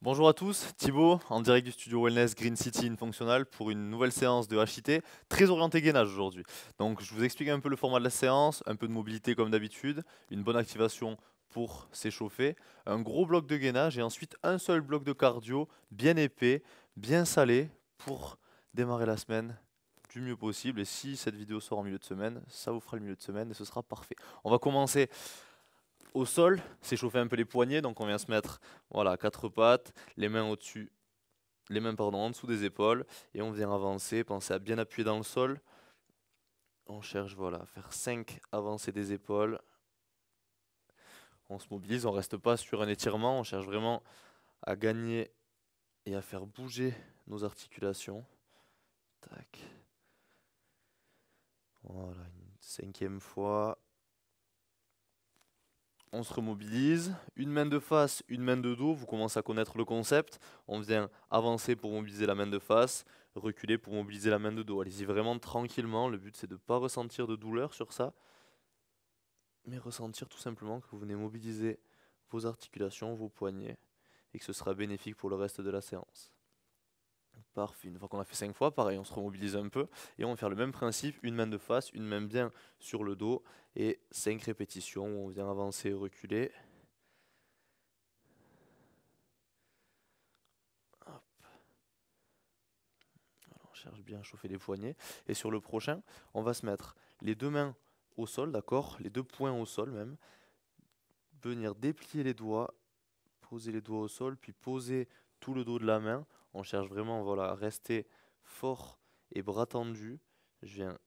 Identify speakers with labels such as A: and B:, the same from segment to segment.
A: Bonjour à tous, Thibaut, en direct du studio Wellness Green City in Functional pour une nouvelle séance de HIT, très orientée gainage aujourd'hui. Donc je vous explique un peu le format de la séance, un peu de mobilité comme d'habitude, une bonne activation pour s'échauffer, un gros bloc de gainage et ensuite un seul bloc de cardio bien épais, bien salé pour démarrer la semaine du mieux possible. Et si cette vidéo sort en milieu de semaine, ça vous fera le milieu de semaine et ce sera parfait. On va commencer au sol, s'échauffer un peu les poignets, donc on vient se mettre voilà, à quatre pattes, les mains au-dessus, les mains pardon, en dessous des épaules, et on vient avancer, pensez à bien appuyer dans le sol. On cherche voilà, à faire 5 avancées des épaules. On se mobilise, on reste pas sur un étirement, on cherche vraiment à gagner et à faire bouger nos articulations. Tac. Voilà, une cinquième fois. On se remobilise, une main de face, une main de dos, vous commencez à connaître le concept. On vient avancer pour mobiliser la main de face, reculer pour mobiliser la main de dos. Allez-y vraiment tranquillement, le but c'est de ne pas ressentir de douleur sur ça, mais ressentir tout simplement que vous venez mobiliser vos articulations, vos poignets, et que ce sera bénéfique pour le reste de la séance. Parfait, une fois qu'on a fait 5 fois, pareil, on se remobilise un peu, et on va faire le même principe, une main de face, une main bien sur le dos, et 5 répétitions où on vient avancer et reculer. On cherche bien à chauffer les poignets. Et sur le prochain, on va se mettre les deux mains au sol, d'accord? Les deux poings au sol même. Venir déplier les doigts, poser les doigts au sol, puis poser tout le dos de la main. On cherche vraiment voilà, à rester fort et bras tendus. Je viens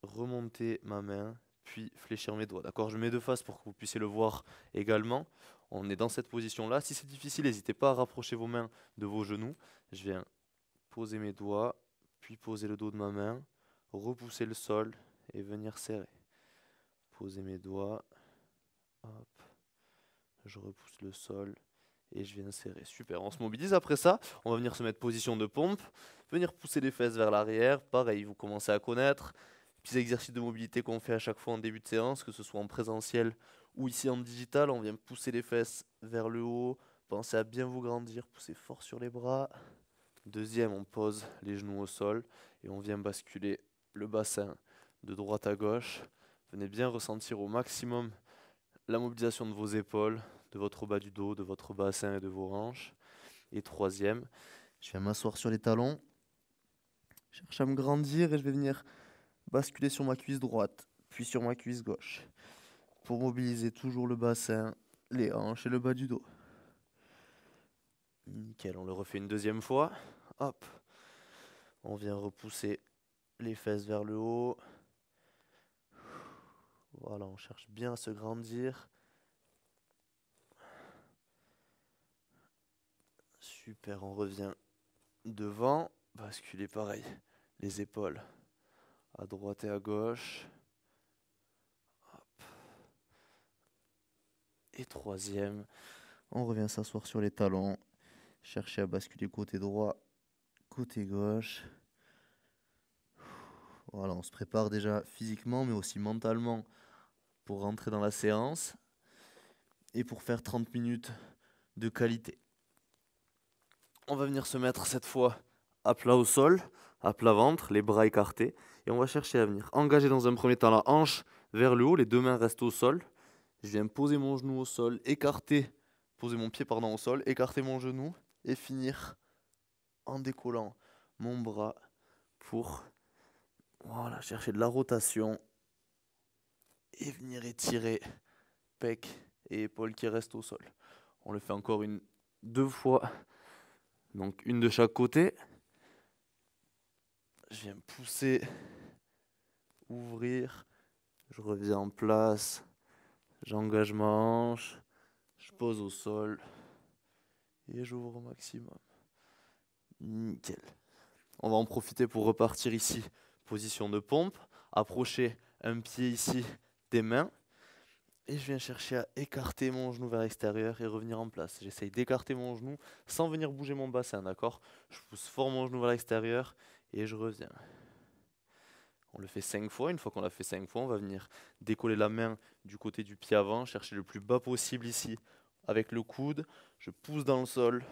A: remonter ma main, puis fléchir mes doigts. D'accord? Je mets de face pour que vous puissiez le voir également. On est dans cette position-là. Si c'est difficile, n'hésitez pas à rapprocher vos mains de vos genoux. Je viens poser mes doigts, puis poser le dos de ma main, repousser le sol et venir serrer. Poser mes doigts, hop, je repousse le sol et je viens serrer. Super, on se mobilise après ça, on va venir se mettre position de pompe, venir pousser les fesses vers l'arrière, pareil, vous commencez à connaître. Petits exercices de mobilité qu'on fait à chaque fois en début de séance, que ce soit en présentiel ou ici en digital, on vient pousser les fesses vers le haut, pensez à bien vous grandir, poussez fort sur les bras. Deuxième, on pose les genoux au sol et on vient basculer le bassin de droite à gauche. Venez bien ressentir au maximum la mobilisation de vos épaules, de votre bas du dos, de votre bassin et de vos hanches. Et troisième, je viens m'asseoir sur les talons, cherche à me grandir et je vais venir basculer sur ma cuisse droite, puis sur ma cuisse gauche, pour mobiliser toujours le bassin, les hanches et le bas du dos. Nickel, on le refait une deuxième fois. Hop, on vient repousser les fesses vers le haut. Voilà, on cherche bien à se grandir. Super, on revient devant. Basculer pareil, les épaules à droite et à gauche. Hop. Et troisième, on revient s'asseoir sur les talons. Chercher à basculer côté droit, côté gauche. Voilà, on se prépare déjà physiquement, mais aussi mentalement pour rentrer dans la séance et pour faire 30 minutes de qualité. On va venir se mettre cette fois à plat au sol, à plat ventre, les bras écartés, et on va chercher à venir engager dans un premier temps la hanche vers le haut, les deux mains restent au sol. Je viens poser mon genou au sol, poser mon pied pardon au sol, écarter mon genou et finir en décollant mon bras pour voilà, chercher de la rotation et venir étirer pec et épaules qui restent au sol. On le fait encore deux fois, donc une de chaque côté. Je viens pousser, ouvrir, je reviens en place, j'engage ma hanche, je pose au sol et j'ouvre au maximum. Nickel. On va en profiter pour repartir ici, position de pompe, approcher un pied ici des mains et je viens chercher à écarter mon genou vers l'extérieur et revenir en place. J'essaye d'écarter mon genou sans venir bouger mon bassin, d'accord? Je pousse fort mon genou vers l'extérieur et je reviens. On le fait 5 fois. Une fois qu'on l'a fait 5 fois, on va venir décoller la main du côté du pied avant, chercher le plus bas possible ici. avec le coude, je pousse dans le sol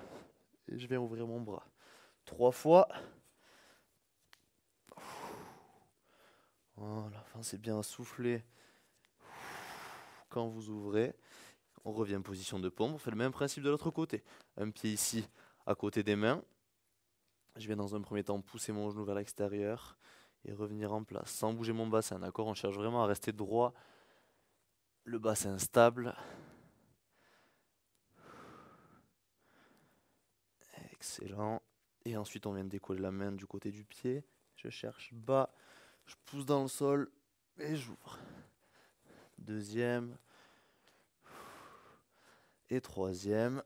A: et je viens ouvrir mon bras. 3 fois. Voilà, pensez bien à souffler quand vous ouvrez. On revient en position de pompe, on fait le même principe de l'autre côté. Un pied ici à côté des mains. Je viens dans un premier temps pousser mon genou vers l'extérieur et revenir en place sans bouger mon bassin, d'accord? On cherche vraiment à rester droit, le bassin stable. Excellent. Et ensuite on vient de décoller la main du côté du pied. Je cherche bas, je pousse dans le sol et j'ouvre. Deuxième et troisième.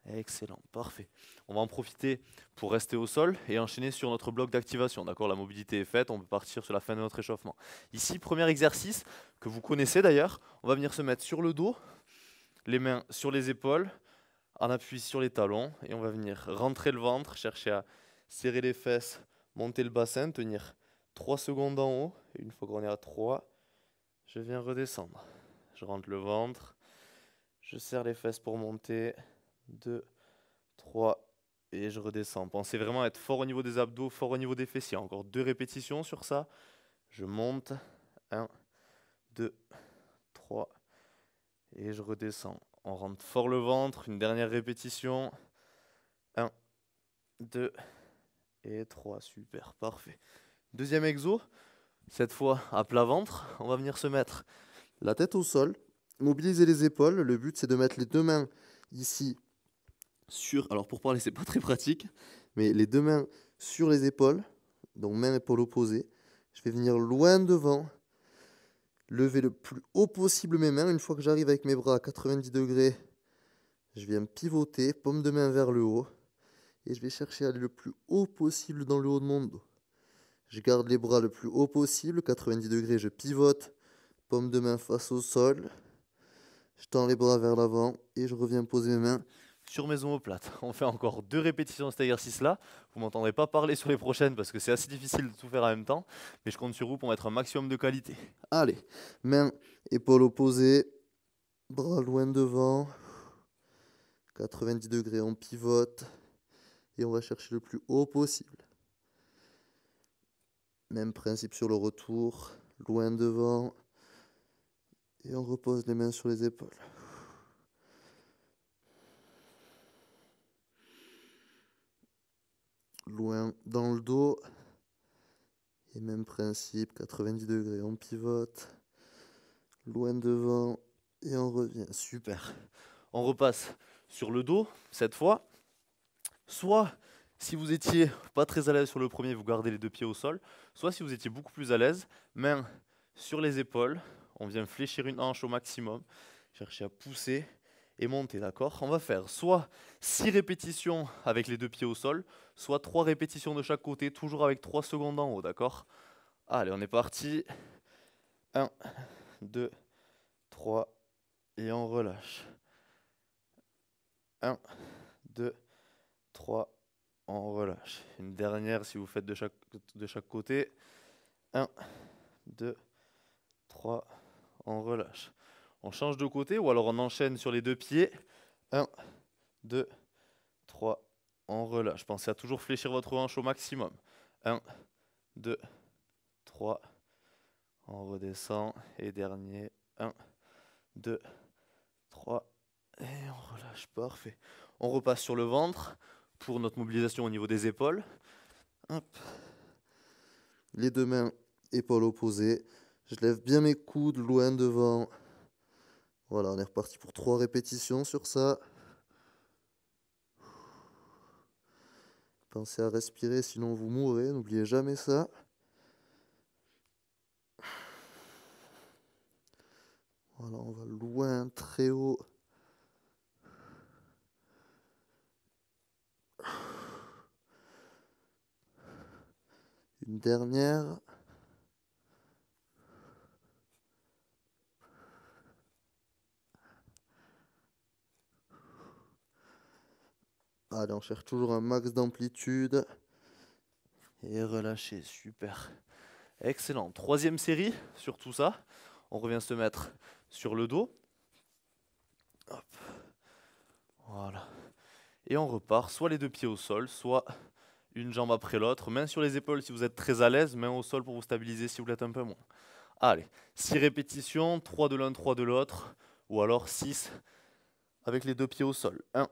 A: Excellent, parfait. On va en profiter pour rester au sol et enchaîner sur notre bloc d'activation. D'accord, la mobilité est faite, on peut partir sur la fin de notre échauffement. Ici, premier exercice que vous connaissez d'ailleurs, on va venir se mettre sur le dos, les mains sur les épaules, en appui sur les talons et on va venir rentrer le ventre, chercher à serrer les fesses, monter le bassin, tenir 3 secondes en haut. Et une fois qu'on est à 3, je viens redescendre. Je rentre le ventre, je serre les fesses pour monter. 2, 3 et je redescends. Pensez vraiment à être fort au niveau des abdos, fort au niveau des fessiers. Encore 2 répétitions sur ça. Je monte. 1, 2, 3 et je redescends. On rentre fort le ventre. Une dernière répétition. 1, 2 et 3. Super, parfait. Deuxième exo. Cette fois à plat ventre. On va venir se mettre la tête au sol. Mobiliser les épaules. Le but c'est de mettre les 2 mains ici alors pour parler c'est pas très pratique, mais les 2 mains sur les épaules, donc main épaule opposée. Je vais venir loin devant, lever le plus haut possible mes mains. Une fois que j'arrive avec mes bras à 90 degrés, je viens pivoter, paume de main vers le haut, et je vais chercher à aller le plus haut possible dans le haut de mon dos. Je garde les bras le plus haut possible, 90 degrés, je pivote, paume de main face au sol, je tends les bras vers l'avant et je reviens poser mes mains sur mes omoplates. On fait encore 2 répétitions de cet exercice-là. Vous ne m'entendrez pas parler sur les prochaines parce que c'est assez difficile de tout faire en même temps. Mais je compte sur vous pour mettre un maximum de qualité. Allez, main, épaule opposée, bras loin devant, 90 degrés, on pivote et on va chercher le plus haut possible. Même principe sur le retour, loin devant et on repose les mains sur les épaules. Loin dans le dos. Et même principe, 90 degrés, on pivote. Loin devant et on revient. Super. On repasse sur le dos, cette fois. Soit, si vous étiez pas très à l'aise sur le premier, vous gardez les 2 pieds au sol. Soit, si vous étiez beaucoup plus à l'aise, main sur les épaules. On vient fléchir une hanche au maximum. Chercher à pousser et monter, d'accord? On va faire soit 6 répétitions avec les 2 pieds au sol, soit 3 répétitions de chaque côté, toujours avec 3 secondes en haut, d'accord? Allez, on est parti. 1, 2, 3 et on relâche. 1, 2, 3, on relâche. Une dernière si vous faites de chaque côté. 1, 2, 3, on relâche. On change de côté ou alors on enchaîne sur les 2 pieds. 1, 2, 3, on relâche. Pensez à toujours fléchir votre hanche au maximum. 1, 2, 3, on redescend. Et dernier, 1, 2, 3, et on relâche. Parfait. On repasse sur le ventre pour notre mobilisation au niveau des épaules. Hop. Les 2 mains, épaules opposées. Je lève bien mes coudes loin devant. Voilà, on est reparti pour 3 répétitions sur ça. Pensez à respirer, sinon vous mourrez. N'oubliez jamais ça. Voilà, on va loin, très haut. Une dernière. Allez, on cherche toujours un max d'amplitude. Et relâchez, super. Excellent. 3e série sur tout ça. On revient se mettre sur le dos. Hop. Voilà. Et on repart, soit les deux pieds au sol, soit une jambe après l'autre. Main sur les épaules si vous êtes très à l'aise, main au sol pour vous stabiliser si vous l'êtes un peu moins. Allez, 6 répétitions, 3 de l'un, 3 de l'autre, ou alors 6 avec les deux pieds au sol. 1,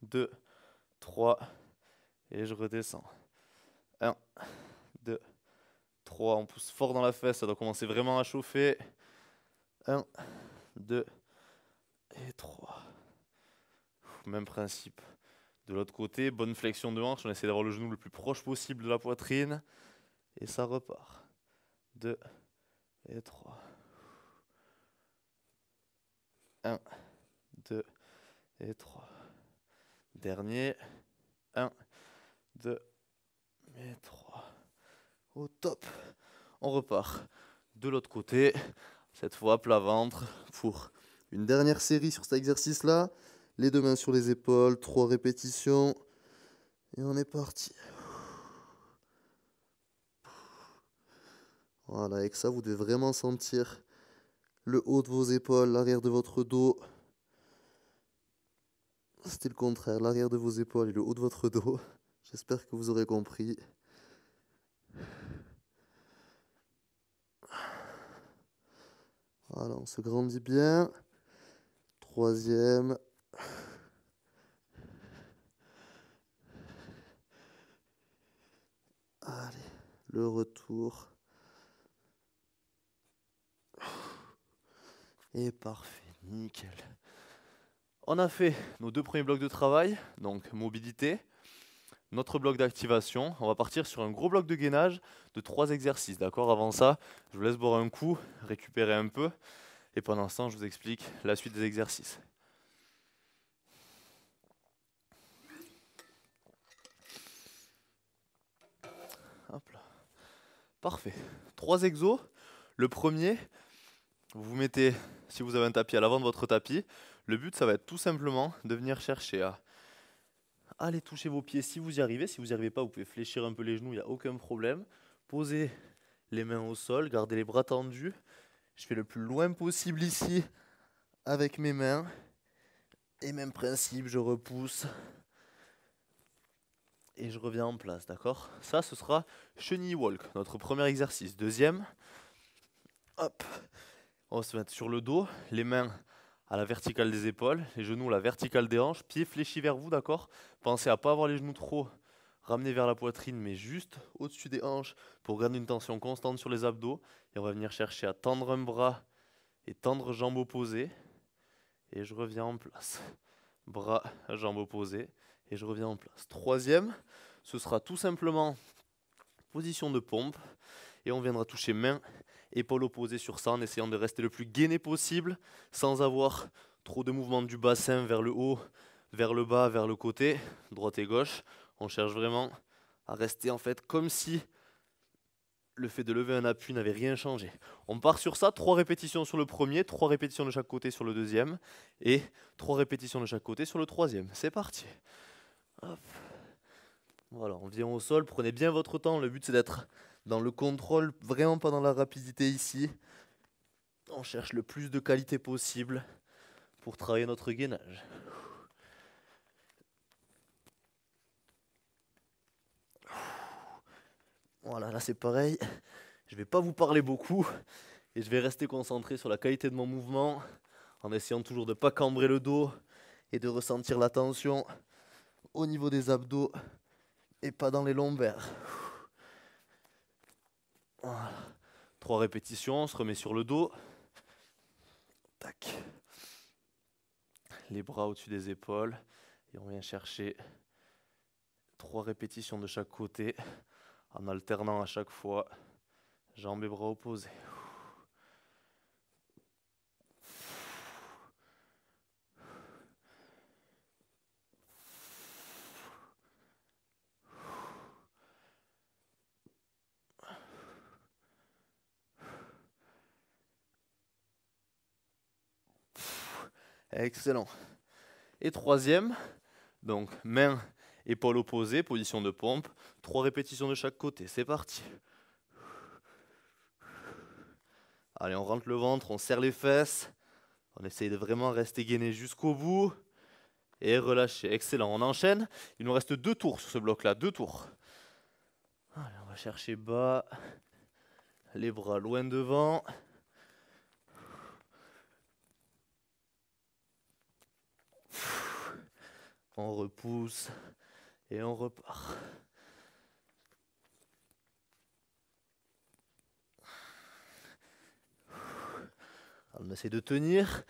A: 2, 3, et je redescends. 1, 2, 3, on pousse fort dans la fesse, ça doit commencer vraiment à chauffer. 1, 2 et 3. Même principe. De l'autre côté, bonne flexion de hanche, on essaie d'avoir le genou le plus proche possible de la poitrine. Et ça repart. 2 et 3. 1, 2 et 3. Dernier. 1, 2 et 3. Au top. On repart de l'autre côté. Cette fois, plat ventre pour une dernière série sur cet exercice-là. Les deux mains sur les épaules, 3 répétitions. Et on est parti. Voilà, avec ça, vous devez vraiment sentir le haut de vos épaules, l'arrière de votre dos. C'était le contraire, l'arrière de vos épaules et le haut de votre dos. J'espère que vous aurez compris. Voilà, on se grandit bien. Troisième. Allez, le retour. Et parfait, nickel. On a fait nos 2 premiers blocs de travail, donc mobilité. Notre bloc d'activation, on va partir sur un gros bloc de gainage de 3 exercices, d'accord? Avant ça, je vous laisse boire un coup, récupérer un peu, et pendant ce temps, je vous explique la suite des exercices. Hop là. Parfait. 3 exos. Le premier, vous vous mettez, si vous avez un tapis, à l'avant de votre tapis. Le but, ça va être tout simplement de venir chercher à aller toucher vos pieds si vous y arrivez. Si vous n'y arrivez pas, vous pouvez fléchir un peu les genoux, il n'y a aucun problème. Posez les mains au sol, gardez les bras tendus. Je fais le plus loin possible ici avec mes mains. Et même principe, je repousse. Et je reviens en place, d'accord? Ça, ce sera chenille walk, notre premier exercice. Deuxième, hop, on va se mettre sur le dos, les mains à la verticale des épaules, les genoux à la verticale des hanches, pieds fléchis vers vous, d'accord? Pensez à ne pas avoir les genoux trop ramenés vers la poitrine, mais juste au-dessus des hanches pour garder une tension constante sur les abdos. Et on va venir chercher à tendre un bras et tendre jambe opposée. Et je reviens en place. Bras, jambe opposée. Et je reviens en place. Troisième, ce sera tout simplement position de pompe. Et on viendra toucher main, épaule opposée sur ça en essayant de rester le plus gainé possible sans avoir trop de mouvement du bassin vers le haut, vers le bas, vers le côté, droite et gauche. On cherche vraiment à rester en fait comme si le fait de lever un appui n'avait rien changé. On part sur ça, 3 répétitions sur le premier, 3 répétitions de chaque côté sur le deuxième et 3 répétitions de chaque côté sur le troisième. C'est parti. Hop. Voilà, on vient au sol, prenez bien votre temps. Le but c'est d'être dans le contrôle, vraiment pas dans la rapidité ici. On cherche le plus de qualité possible pour travailler notre gainage. Voilà, là c'est pareil. Je vais pas vous parler beaucoup et je vais rester concentré sur la qualité de mon mouvement en essayant toujours de ne pas cambrer le dos et de ressentir la tension au niveau des abdos et pas dans les lombaires. Voilà. 3 répétitions, on se remet sur le dos. Tac. Les bras au-dessus des épaules et on vient chercher 3 répétitions de chaque côté en alternant à chaque fois jambes et bras opposés. Excellent. Et troisième, donc main, épaule opposée, position de pompe, 3 répétitions de chaque côté. C'est parti. Allez, on rentre le ventre, on serre les fesses. On essaye de vraiment rester gainé jusqu'au bout. Et relâcher. Excellent. On enchaîne. Il nous reste 2 tours sur ce bloc-là. 2 tours. Allez, on va chercher bas. Les bras loin devant. On repousse. Et on repart. On essaie de tenir.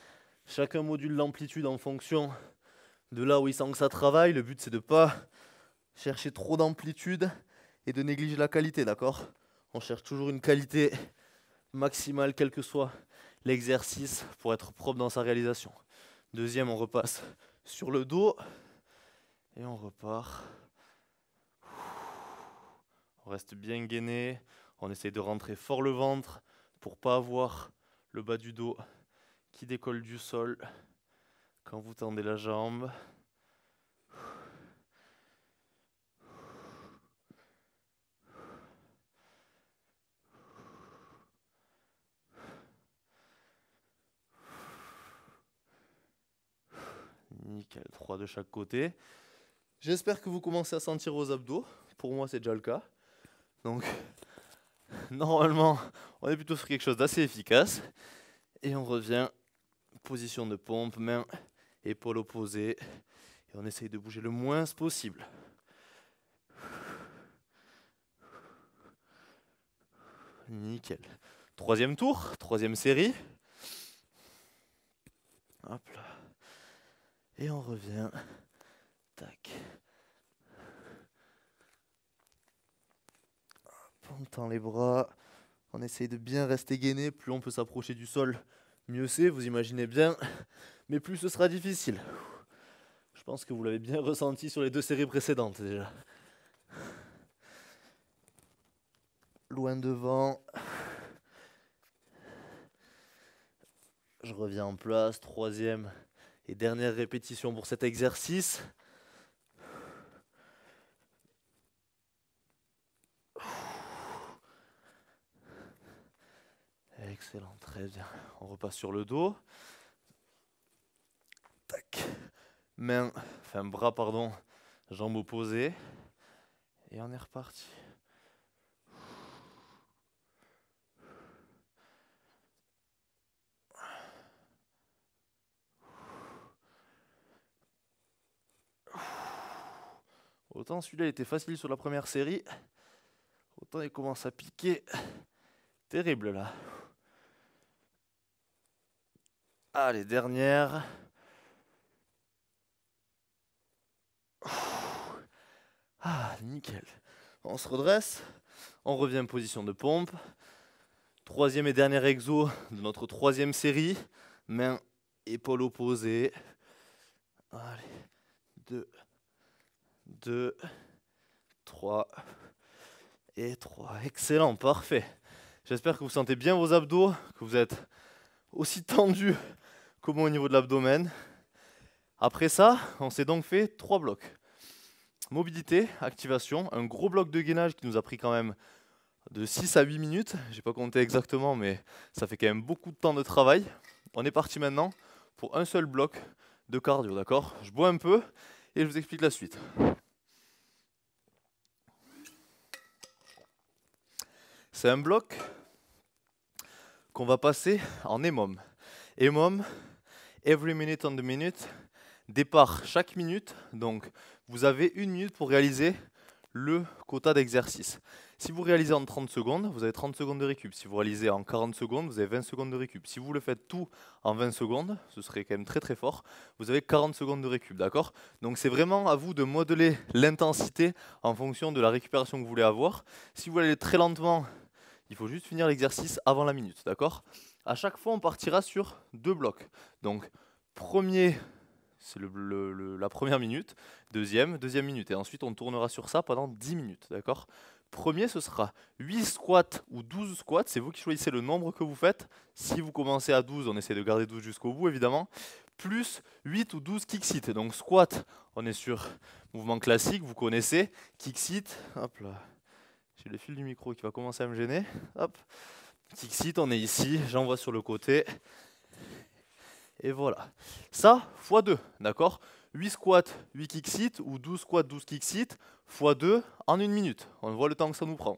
A: Chacun module l'amplitude en fonction de là où il sent que ça travaille. Le but, c'est de ne pas chercher trop d'amplitude et de négliger la qualité, d'accord? On cherche toujours une qualité maximale, quel que soit l'exercice, pour être propre dans sa réalisation. Deuxième, on repasse sur le dos et on repart. On reste bien gainé. On essaie de rentrer fort le ventre pour ne pas avoir le bas du dos qui décolle du sol quand vous tendez la jambe. Nickel, 3 de chaque côté. J'espère que vous commencez à sentir vos abdos. Pour moi, c'est déjà le cas. Donc, normalement, on est plutôt sur quelque chose d'assez efficace. Et on revient, position de pompe, main, épaule opposée. Et on essaye de bouger le moins possible. Nickel. 3e tour, 3e série. Hop là. Et on revient. Tac. On tend les bras. On essaye de bien rester gainé. Plus on peut s'approcher du sol, mieux c'est, vous imaginez bien. Mais plus ce sera difficile. Je pense que vous l'avez bien ressenti sur les 2 séries précédentes déjà. Loin devant. Je reviens en place. 3e et dernière répétition pour cet exercice. Excellent, très bien. On repasse sur le dos. Tac. Bras, pardon, jambes opposées. Et on est reparti. Autant celui-là était facile sur la première série, autant il commence à piquer. Terrible là. Allez, dernière. Ah, nickel. On se redresse, on revient en position de pompe. 3e et dernier exo de notre 3e série. Main, épaule opposée. Allez, 2, 3 et 3. Excellent, parfait. J'espère que vous sentez bien vos abdos, que vous êtes aussi tendus qu'au niveau de l'abdomen. Après ça, on s'est donc fait 3 blocs. Mobilité, activation, un gros bloc de gainage qui nous a pris quand même de 6 à 8 minutes. J'ai pas compté exactement, mais ça fait quand même beaucoup de temps de travail. On est parti maintenant pour un seul bloc de cardio, d'accord? Je bois un peu et je vous explique la suite. C'est un bloc qu'on va passer en EMOM. EMOM, every minute on the minute. Départ chaque minute, donc vous avez 1 minute pour réaliser le quota d'exercice. Si vous réalisez en 30 secondes, vous avez 30 secondes de récup. Si vous réalisez en 40 secondes, vous avez 20 secondes de récup. Si vous le faites tout en 20 secondes, ce serait quand même très très fort, vous avez 40 secondes de récup, d'accord? Donc c'est vraiment à vous de modeler l'intensité en fonction de la récupération que vous voulez avoir. Si vous voulez aller très lentement, il faut juste finir l'exercice avant la minute, d'accord? À chaque fois, on partira sur 2 blocs. Donc, premier, c'est la première minute, deuxième minute. Et ensuite, on tournera sur ça pendant 10 minutes, d'accord? Premier, ce sera 8 squats ou 12 squats. C'est vous qui choisissez le nombre que vous faites. Si vous commencez à 12, on essaie de garder 12 jusqu'au bout, évidemment. Plus 8 ou 12 kick sit. Donc, squat, on est sur mouvement classique, vous connaissez. Kick sit, hop là. J'ai le fil du micro qui va commencer à me gêner. Hop. Kick sit, on est ici, j'envoie sur le côté. Et voilà. Ça, x2, d'accord? 8 squats, 8 kick sit ou 12 squats, 12 kick sit, x2 en 1 minute. On voit le temps que ça nous prend.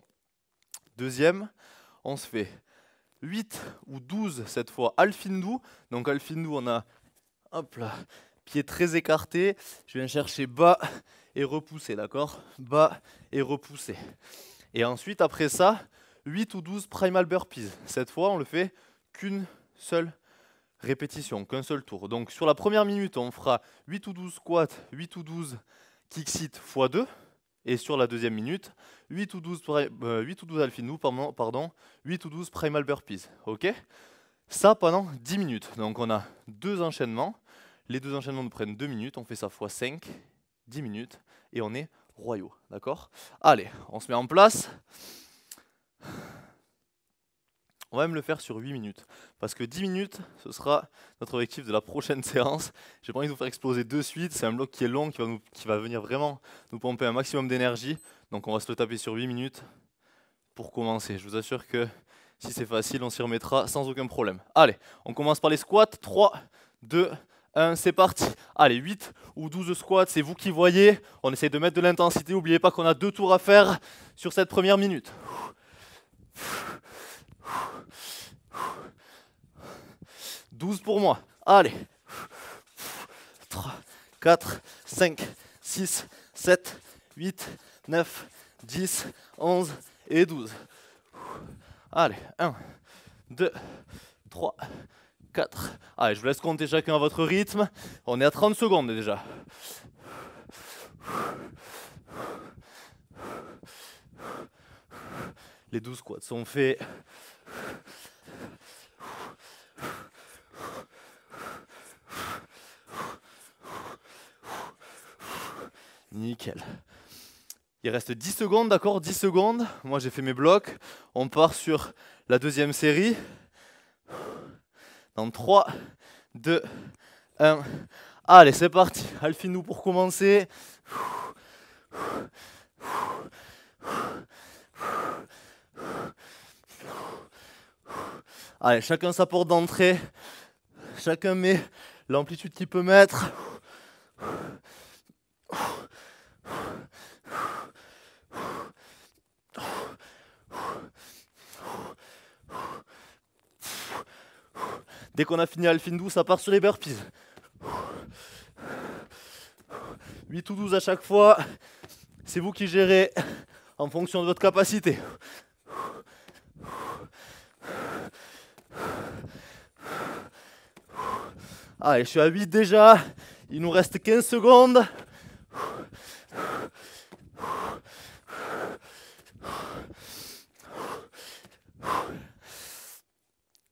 A: Deuxième, on se fait 8 ou 12 cette fois Alfindou. Donc Alfindou, on a, hop là, pied très écarté. Je viens chercher bas et repousser, d'accord? Bas et repousser. Et ensuite, après ça, 8 ou 12 primal burpees. Cette fois, on le fait qu'une seule répétition, qu'un seul tour. Donc sur la première minute, on fera 8 ou 12 squats, 8 ou 12 kick sit x2. Et sur la deuxième minute, 8 ou 12 Alfindou, pardon, 8 ou 12 primal burpees. Ok? Ça pendant 10 minutes. Donc on a 2 enchaînements. Les 2 enchaînements nous prennent 2 minutes. On fait ça x 5, 10 minutes. Et on est royaux. D'accord? Allez, on se met en place. On va même le faire sur 8 minutes. Parce que 10 minutes, ce sera notre objectif de la prochaine séance. J'ai pas envie de vous faire exploser de suite. C'est un bloc qui est long, qui va venir vraiment nous pomper un maximum d'énergie. Donc on va se le taper sur 8 minutes pour commencer. Je vous assure que si c'est facile, on s'y remettra sans aucun problème. Allez, on commence par les squats. 3, 2, 1, c'est parti. Allez, 8 ou 12 squats, c'est vous qui voyez. On essaie de mettre de l'intensité. N'oubliez pas qu'on a 2 tours à faire sur cette première minute. 12 pour moi. Allez. 3, 4, 5, 6, 7, 8, 9, 10, 11 et 12. Allez, 1, 2, 3, 4. Allez, je vous laisse compter chacun à votre rythme. On est à 30 secondes déjà. Les 12 squats sont faits. Nickel. Il reste 10 secondes, d'accord? 10 secondes. Moi, j'ai fait mes blocs. On part sur la deuxième série. Dans 3, 2, 1. Allez, c'est parti. Alfindou pour commencer. Allez, chacun sa porte d'entrée. Chacun met l'amplitude qu'il peut mettre. Dès qu'on a fini Alfindou, ça part sur les burpees. 8 ou 12 à chaque fois. C'est vous qui gérez en fonction de votre capacité. Allez, je suis à 8 déjà. Il nous reste 15 secondes.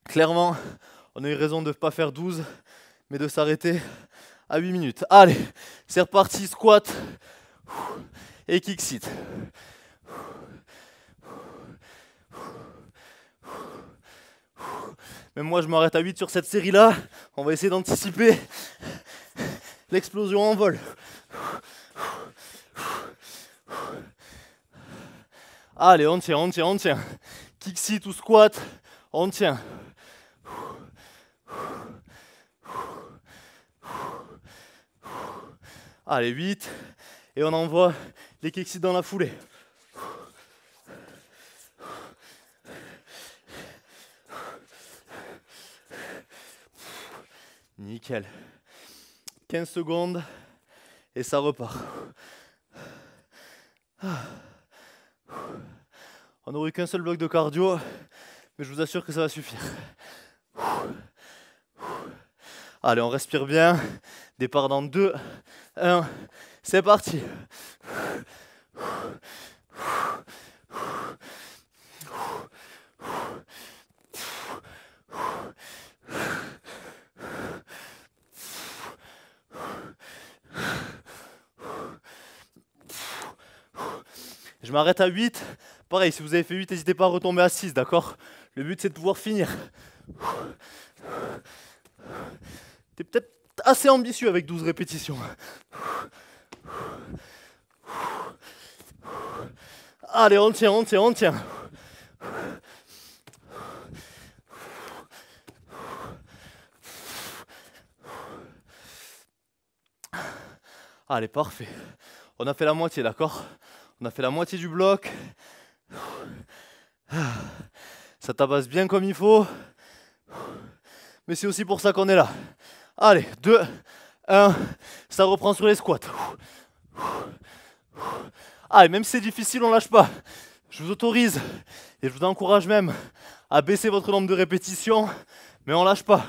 A: Clairement, on a eu raison de ne pas faire 12, mais de s'arrêter à 8 minutes. Allez, c'est reparti, squat et kick sit. Même moi, je m'arrête à 8 sur cette série-là. On va essayer d'anticiper l'explosion en vol. Allez, on tient, on tient, on tient. Kick sit ou squat, on tient. Allez, 8. Et on envoie les kick sit dans la foulée. Nickel. 15 secondes et ça repart. On n'aurait eu qu'un seul bloc de cardio, mais je vous assure que ça va suffire. Allez, on respire bien. Départ dans 2, 1, c'est parti. Je m'arrête à 8. Pareil, si vous avez fait 8, n'hésitez pas à retomber à 6, d'accord? Le but, c'est de pouvoir finir. T'es peut-être assez ambitieux avec 12 répétitions. Allez, on tient, on tient, on tient. Allez, parfait. On a fait la moitié, d'accord? On a fait la moitié du bloc. Ça tabasse bien comme il faut. Mais c'est aussi pour ça qu'on est là. Allez, 2, 1. Ça reprend sur les squats. Allez, même si c'est difficile, on lâche pas. Je vous autorise et je vous encourage même à baisser votre nombre de répétitions. Mais on lâche pas.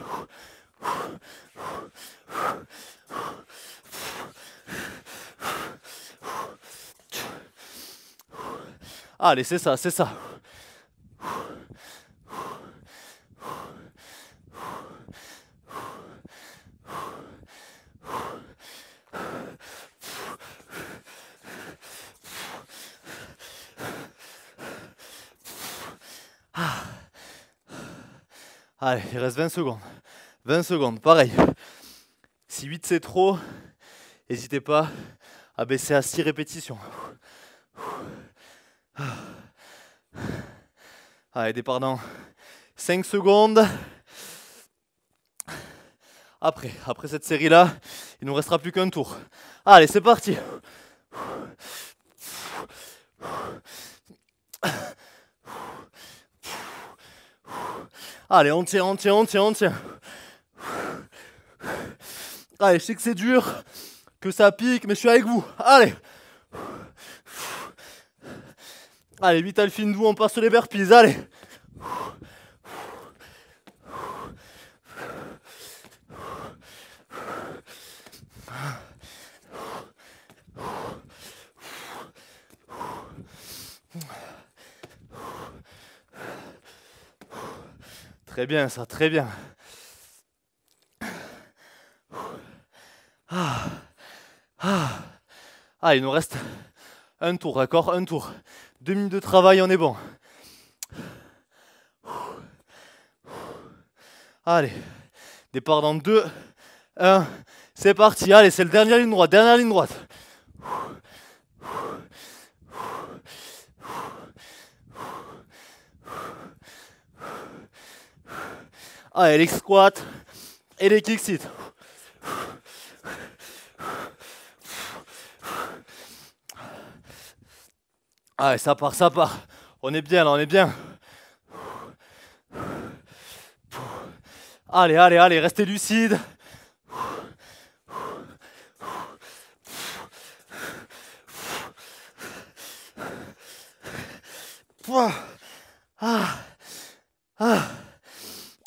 A: Allez, c'est ça, c'est ça. Allez, il reste 20 secondes. 20 secondes, pareil. Si 8 c'est trop, n'hésitez pas à baisser à 6 répétitions. Allez, départ dans 5 secondes. Après cette série-là, il ne nous restera plus qu'un tour. Allez, c'est parti. Allez, on tient, on tient, on tient, on tient. Allez, je sais que c'est dur, que ça pique, mais je suis avec vous. Allez. Allez, vite Alphine, on passe les burpees, allez. Très bien ça, très bien. Ah, il nous reste un tour, d'accord? Un tour. 2 minutes de travail, on est bon. Allez, départ dans 2, 1, c'est parti. Allez, c'est le dernière ligne droite, dernière ligne droite. Allez, les squats et les kick sit. Allez, ça part, ça part. On est bien là, on est bien. Allez, allez, allez, restez lucide.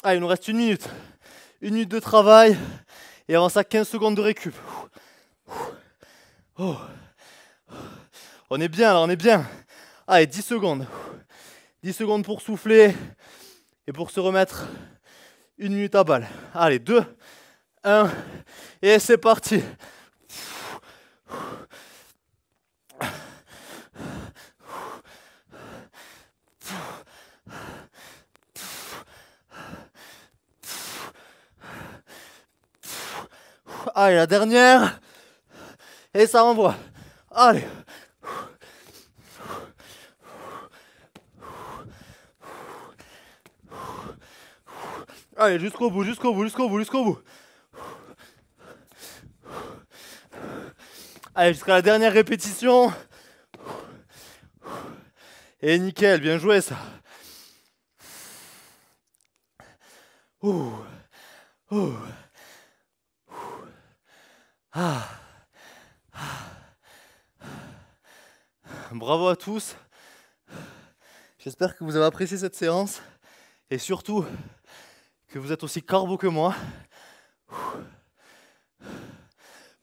A: Ah, il nous reste 1 minute. 1 minute de travail. Et avant ça, 15 secondes de récup. Oh. On est bien là, on est bien. Allez, 10 secondes. 10 secondes pour souffler et pour se remettre 1 minute à balle. Allez, 2, 1, et c'est parti. Allez, la dernière. Et ça envoie. Allez. Allez, jusqu'au bout, jusqu'au bout, jusqu'au bout, jusqu'au bout. Allez, jusqu'à la dernière répétition. Et nickel, bien joué ça. Ouh. Ouh. Ah. Bravo à tous. J'espère que vous avez apprécié cette séance. Et surtout, que vous êtes aussi carbo que moi.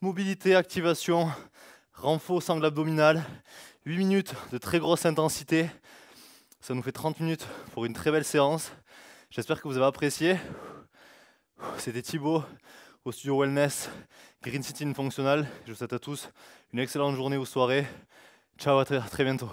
A: Mobilité, activation, renfort sangle abdominale. 8 minutes de très grosse intensité. Ça nous fait 30 minutes pour une très belle séance. J'espère que vous avez apprécié. C'était Thibaut au studio Wellness Green City Functional. Je vous souhaite à tous une excellente journée ou soirée. Ciao, à très bientôt.